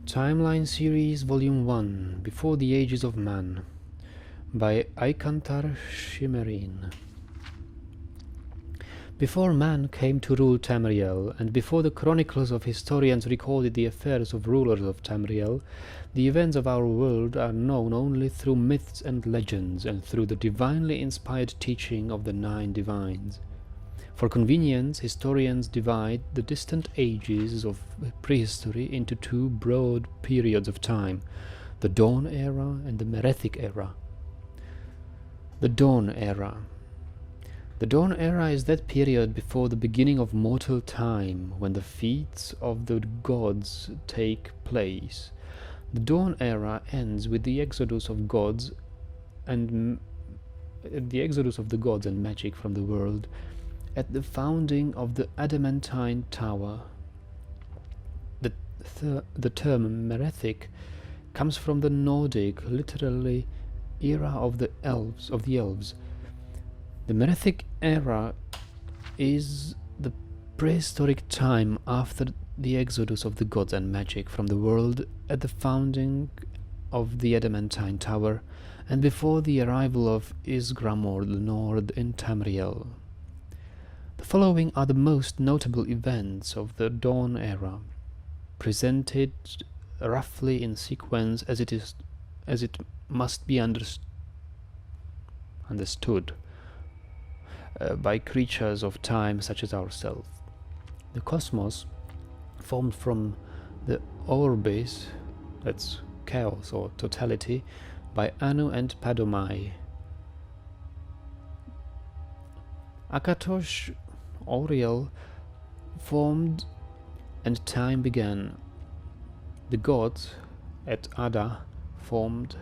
Timeline Series Volume 1 Before the Ages of Man by Eikantar Shimerin. Before man came to rule Tamriel, and before the chronicles of historians recorded the affairs of rulers of Tamriel, the events of our world are known only through myths and legends, and through the divinely inspired teaching of the 9 divines. For convenience, historians divide the distant ages of prehistory into 2 broad periods of time, the Dawn Era and the Merethic Era. The Dawn Era. The Dawn Era is that period before the beginning of mortal time, when the feats of the gods take place. The Dawn Era ends with the exodus of gods and the gods and magic from the world, at the founding of the Adamantine Tower. The term Merethic comes from the Nordic, literally era of the elves. The Merethic era is the prehistoric time after the exodus of the gods and magic from the world at the founding of the Adamantine Tower, and before the arrival of Isgramor the Nord in Tamriel. The following are the most notable events of the Dawn Era, presented roughly in sequence as it must be understood by creatures of time such as ourselves. The cosmos formed from the orbis, that's chaos or totality, by Anu and Padomai. Akatosh Auriel formed and time began. The gods at Ada formed.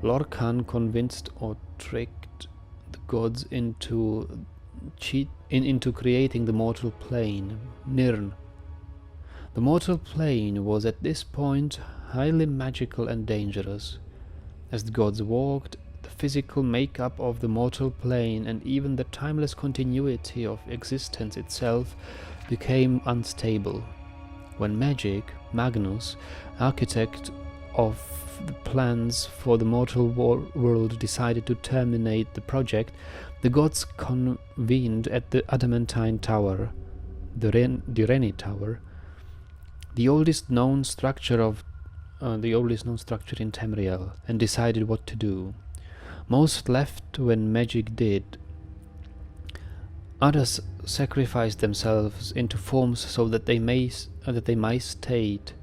Lorcan convinced or tricked the gods into creating the mortal plane, Nirn. The mortal plane was at this point highly magical and dangerous. As the gods walked, the physical makeup of the mortal plane and even the timeless continuity of existence itself became unstable. When Magnus, architect of the plans for the mortal world, decided to terminate the project, the gods convened at the Adamantine Tower, the Direni Tower, the oldest known structure in Tamriel, and decided what to do. Most left when magic did. Others sacrificed themselves into forms so that they might state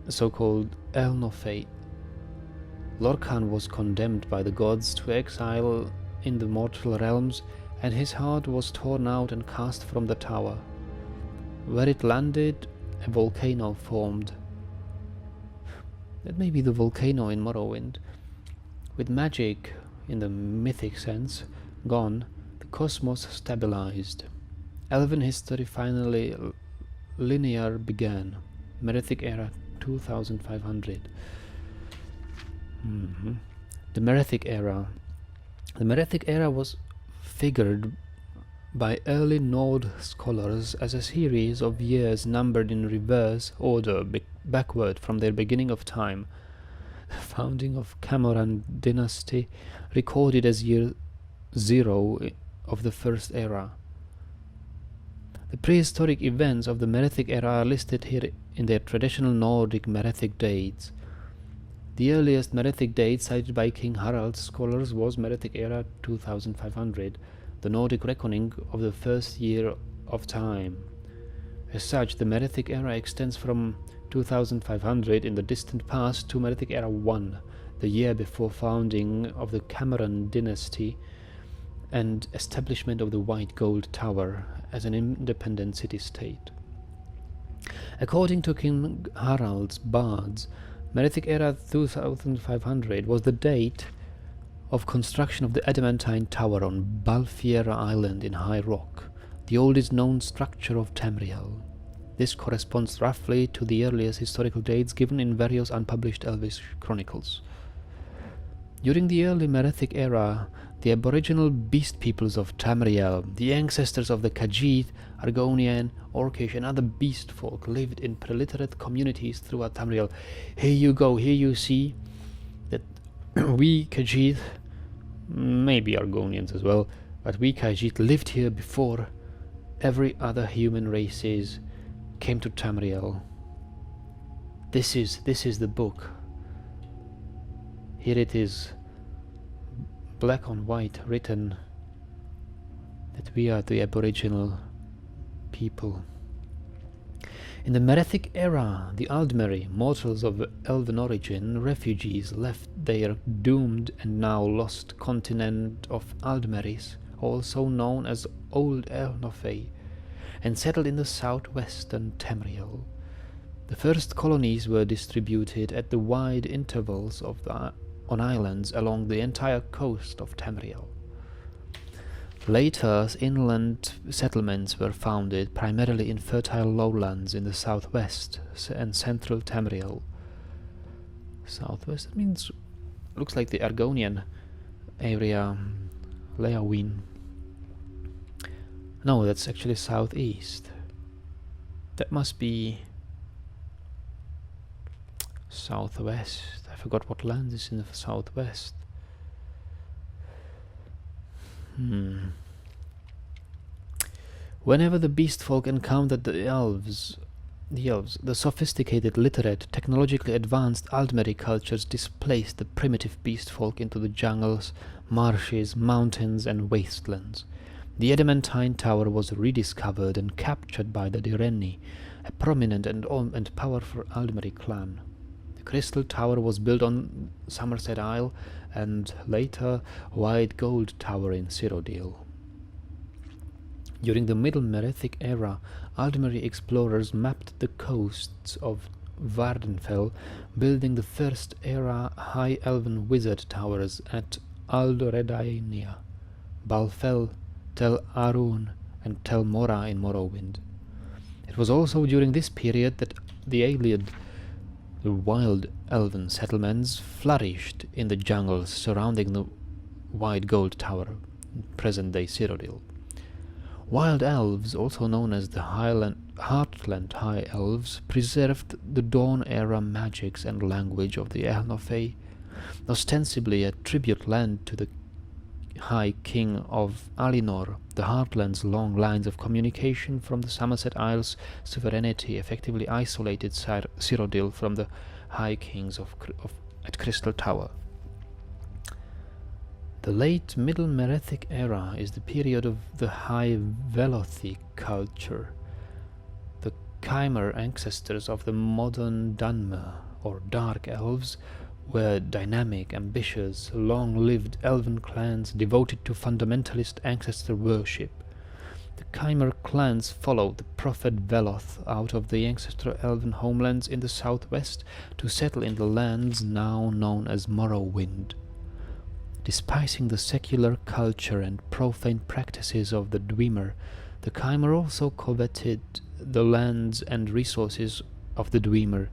so-called Elnofate. Lorcan was condemned by the gods to exile in the mortal realms, and his heart was torn out and cast from the tower. Where it landed, a volcano formed. That may be the volcano in Morrowind. With magic, in the mythic sense, gone, the cosmos stabilized. Elven history finally linear began. Merethic Era 2500. The Merethic Era. The Merethic Era was figured by early Nord scholars as a series of years numbered in reverse order backward from their beginning of time. The founding of Camoran dynasty recorded as year 0 of the First Era. The prehistoric events of the Merethic Era are listed here in their traditional Nordic Merethic dates. The earliest Merethic date cited by King Harald's scholars was Merethic Era 2500, the Nordic reckoning of the first year of time. As such, the Merethic Era extends from 2500 in the distant past to Merethic Era 1, the year before founding of the Camoran dynasty and establishment of the White Gold Tower as an independent city-state. According to King Harald's bards, Merethic Era 2500 was the date of construction of the Adamantine Tower on Balfiera Island in High Rock, the oldest known structure of Tamriel. This corresponds roughly to the earliest historical dates given in various unpublished Elvish chronicles. During the early Merethic era, the aboriginal beast peoples of Tamriel, the ancestors of the Khajiit, Argonian, Orcish, and other beast folk, lived in preliterate communities throughout Tamriel. Here you go, here you see that we Khajiit, maybe Argonians as well, but we Khajiit lived here before every other human races came to Tamriel. This is the book. Here it is, black on white, written that we are the aboriginal people. In the Merethic era, the Aldmeri, mortals of elven origin, refugees, left their doomed and now lost continent of Aldmeris, also known as Old Elnofey, and settled in the southwestern Tamriel. The first colonies were distributed at the wide intervals on islands along the entire coast of Tamriel. Later, inland settlements were founded primarily in fertile lowlands in the southwest and central Tamriel. Southwest, that means, looks like the Argonian area, Leawin. No, that's actually southeast. That must be southwest. I forgot what land is in the southwest. Whenever the beast folk encountered the sophisticated, literate, technologically advanced Aldmeri cultures displaced the primitive beast folk into the jungles, marshes, mountains, and wastelands. The adamantine tower was rediscovered and captured by the Direnni, a prominent and powerful Aldmeri clan. The Crystal Tower was built on Somerset Isle, and later White Gold Tower in Cyrodiil. During the Middle Merethic era, Aldmeri explorers mapped the coasts of Vardenfell, building the first era High Elven Wizard Towers at Aldoredainia, Balfell, Tel Arun, and Tel Mora in Morrowind. It was also during this period that the wild elven settlements flourished in the jungles surrounding the White Gold Tower, present-day Cyrodiil. Wild elves, also known as the Heartland High Elves, preserved the Dawn-era magics and language of the Elnofey, ostensibly a tribute land to the High King of Alinor. The Heartland's long lines of communication from the Somerset Isles' sovereignty effectively isolated Cyrodiil from the High Kings at Crystal Tower. The late Middle Merethic era is the period of the High Velothi culture. The Chimera ancestors of the modern Dunmer, or Dark Elves, were dynamic, ambitious, long-lived elven clans devoted to fundamentalist ancestor worship. The Chimera clans followed the prophet Veloth out of the ancestral elven homelands in the southwest to settle in the lands now known as Morrowind. Despising the secular culture and profane practices of the Dwemer, the Chimera also coveted the lands and resources of the Dwemer,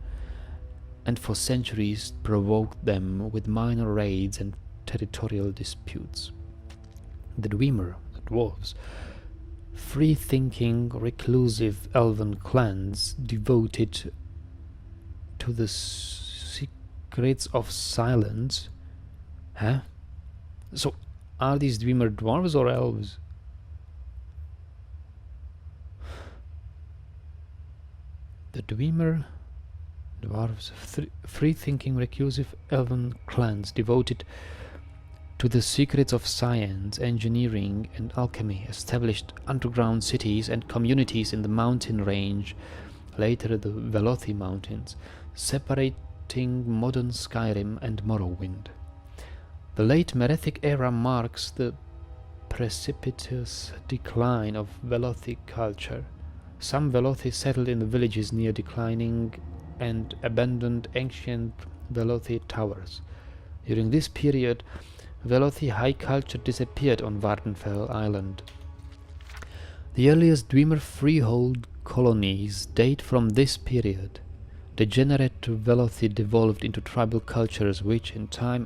and for centuries provoked them with minor raids and territorial disputes. The Dwemer, the dwarves, free-thinking, reclusive elven clans devoted to the secrets of silence. So, are these Dwemer dwarves or elves? The Dwemer dwarves, free-thinking, reclusive elven clans devoted to the secrets of science, engineering, and alchemy, established underground cities and communities in the mountain range, later the Velothi Mountains, separating modern Skyrim and Morrowind. The late Merethic era marks the precipitous decline of Velothi culture. Some Velothi settled in the villages near declining and abandoned ancient Velothi towers. During this period, Velothi high culture disappeared on Vardenfell Island. The earliest Dwemer freehold colonies date from this period. Degenerate Velothi devolved into tribal cultures which, in time,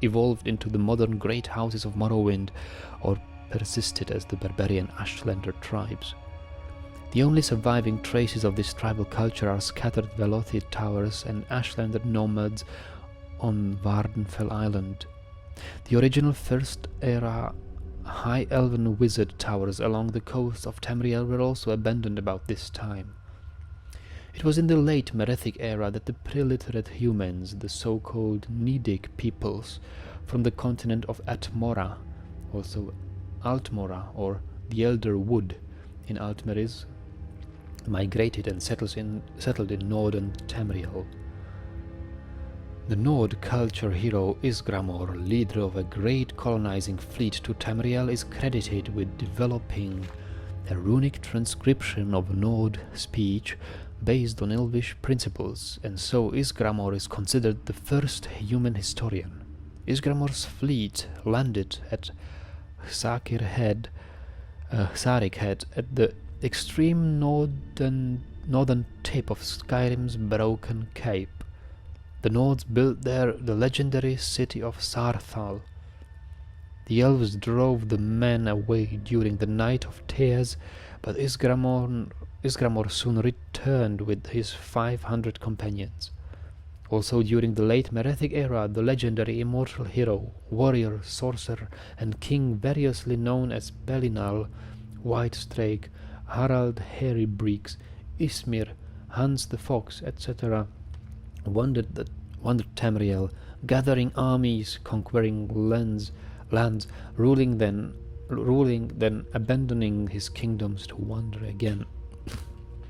evolved into the modern great houses of Morrowind, or persisted as the barbarian Ashlander tribes. The only surviving traces of this tribal culture are scattered Velothi towers and Ashlander nomads on Vardenfell Island. The original First Era High Elven wizard towers along the coast of Tamriel were also abandoned about this time. It was in the late Merethic era that the preliterate humans, the so-called Nidic peoples from the continent of Atmora, also Altmora or the Elder Wood in Altmeris, migrated and settled in northern Tamriel. The Nord culture hero Isgramor, leader of a great colonizing fleet to Tamriel, is credited with developing a runic transcription of Nord speech based on Elvish principles, and so Isgramor is considered the first human historian. Isgramor's fleet landed at Sarik Head at the extreme northern tip of Skyrim's Broken Cape. The Nords built there the legendary city of Sarthal. The elves drove the men away during the Night of Tears, but Isgramor soon returned with his 500 companions. Also during the late Merethic era, the legendary immortal hero, warrior, sorcerer, and king variously known as Belinal, Whitestrake, Harald Harrybreeks, Ismir, Hans the Fox, etc., wandered Tamriel, gathering armies, conquering lands, ruling then abandoning his kingdoms to wander again.